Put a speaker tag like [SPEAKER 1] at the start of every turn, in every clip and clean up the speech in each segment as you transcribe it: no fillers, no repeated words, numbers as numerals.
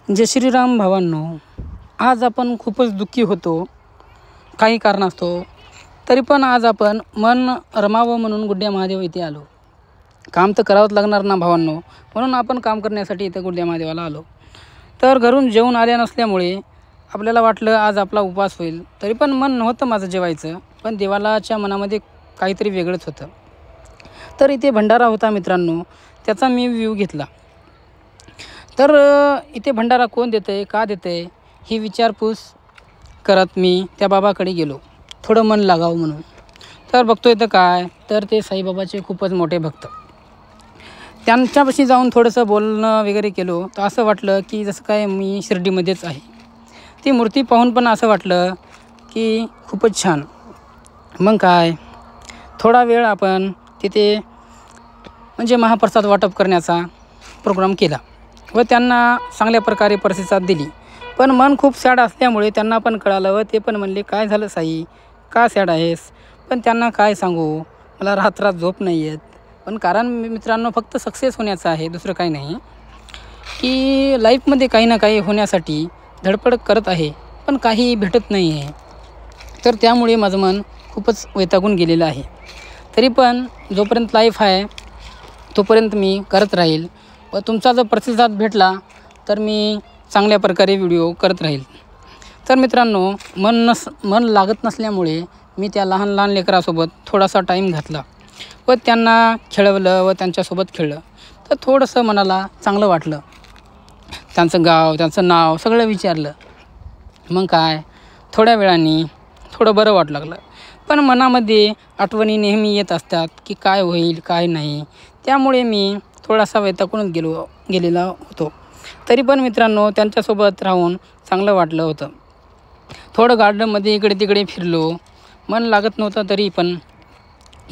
[SPEAKER 1] जय श्रीराम भावांनो, आज आपण खूपच दुःखी होतो काही कारणास्तव. तरी पण आज आपण मन रमावं म्हणून गुड्ड्या महादेव इथे आलो. काम तर करावंच लागणार ना भावांनो, म्हणून आपण काम करण्यासाठी इथे गुड्ड्या महादेवाला आलो. तर घरून जेवून आल्या नसल्यामुळे आपल्याला वाटलं आज आपला उपवास होईल. तरी पण मन नव्हतं माझं जेवायचं, पण देवालाच्या मनामध्ये काहीतरी वेगळंच होतं. तर इथे भंडारा होता मित्रांनो, त्याचा मी व्ह्यू घेतला. तर इथे भंडारा कोण देतं आहे, का देतं आहे, ही विचारपूस करत मी त्या बाबाकडे गेलो, थोडं मन लागावं म्हणून. तर बघतोय तर काय, तर ते साईबाबाचे खूपच मोठे भक्त. त्यांच्यापाशी जाऊन थोडंसं बोलणं वगैरे केलो, तर असं वाटलं की जसं काय मी शिर्डीमध्येच आहे. ती मूर्ती पाहून पण असं वाटलं की खूपच छान. मग काय, थोडा वेळ आपण तिथे म्हणजे महाप्रसाद वाटप करण्याचा प्रोग्राम केला व त्यांना चांगल्या प्रकारे प्रतिसाद दिली. पण मन खूप सॅड असल्यामुळे त्यांना पण कळालं व ते पण म्हणले, काय झालं साई, का सॅड आहेस? पण त्यांना काय सांगू, मला रात्रात झोप नाही येत. पण कारण मित्रांनो फक्त सक्सेस होण्याचं आहे, दुसरं काही नाही. की लाईफमध्ये काही ना काही होण्यासाठी धडपड करत आहे, पण काही भेटत नाही आहे. तर त्यामुळे माझं मन खूपच वैतागून गेलेलं आहे. तरी पण जोपर्यंत लाईफ आहे तोपर्यंत मी करत राहील व तुमचा जर प्रतिसाद भेटला तर मी चांगल्या प्रकारे व्हिडिओ करत राहील. तर मित्रांनो, मन लागत नसल्यामुळे मी त्या लहान लहान लेकरासोबत थोडासा टाईम घातला व त्यांना खेळवलं व त्यांच्यासोबत खेळलं. तर थोडंसं मनाला चांगलं वाटलं. त्यांचं गाव, त्यांचं नाव सगळं विचारलं. मग काय, थोड्या वेळाने थोडं बरं वाटू लागलं. पण मनामध्ये आठवणी नेहमी येत असतात की काय होईल काय नाही. त्यामुळे मी थोडासा वैतागूनच गेलेला होतो. तरी पण मित्रांनो, त्यांच्यासोबत राहून चांगलं वाटलं होतं. थोडं गार्डनमध्ये इकडे तिकडे फिरलो. मन लागत नव्हतं तरी पण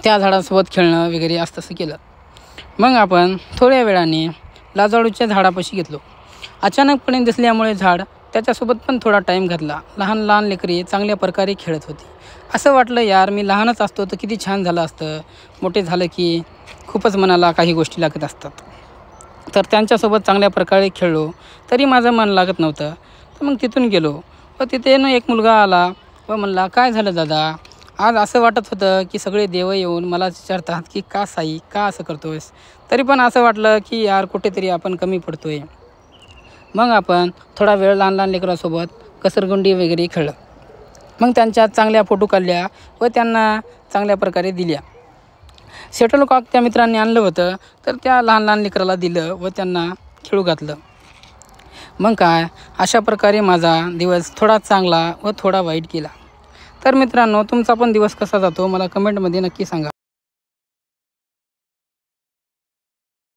[SPEAKER 1] त्या झाडासोबत खेळणं वगैरे असं तसं केलं. मग आपण थोड्या वेळाने लाजाळूच्या झाडापाशी घेतलो. अचानकपणे दिसल्यामुळे झाड, त्याच्यासोबत पण थोडा टाईम घातला. लहान लहान लेकरे चांगल्या प्रकारे खेळत होती. असं वाटलं यार, मी लहानच असतो तर किती छान झालं असतं. मोठे झालं की खूपच मनाला काही गोष्टी लागत असतात. तर त्यांच्यासोबत चांगल्या प्रकारे खेळलो तरी माझं मन लागत नव्हतं. तर मग तिथून गेलो व तिथे एक मुलगा आला व म्हणला, काय झालं दादा, आज असं वाटत होतं की सगळे देव येऊन मला विचारतात की का साई, का असं करतोयस. तरी पण असं वाटलं की यार कुठेतरी आपण कमी पडतोय. मग आपण थोडा वेळ लहान लहान लेकरासोबत घसरगुंडी वगैरे खेळलं. मग त्यांच्या चांगल्या फोटो काढल्या व त्यांना चांगल्या प्रकारे दिल्या. शटलकॉक त्या मित्रांनी आणलं होतं, तर त्या लहान लहान लेकराला दिलं व त्यांना खेळू घातलं. मग काय, अशा प्रकारे माझा दिवस थोडा चांगला व थोडा वाईट गेला. तर मित्रांनो, तुमचा पण दिवस कसा जातो मला कमेंटमध्ये नक्की सांगा.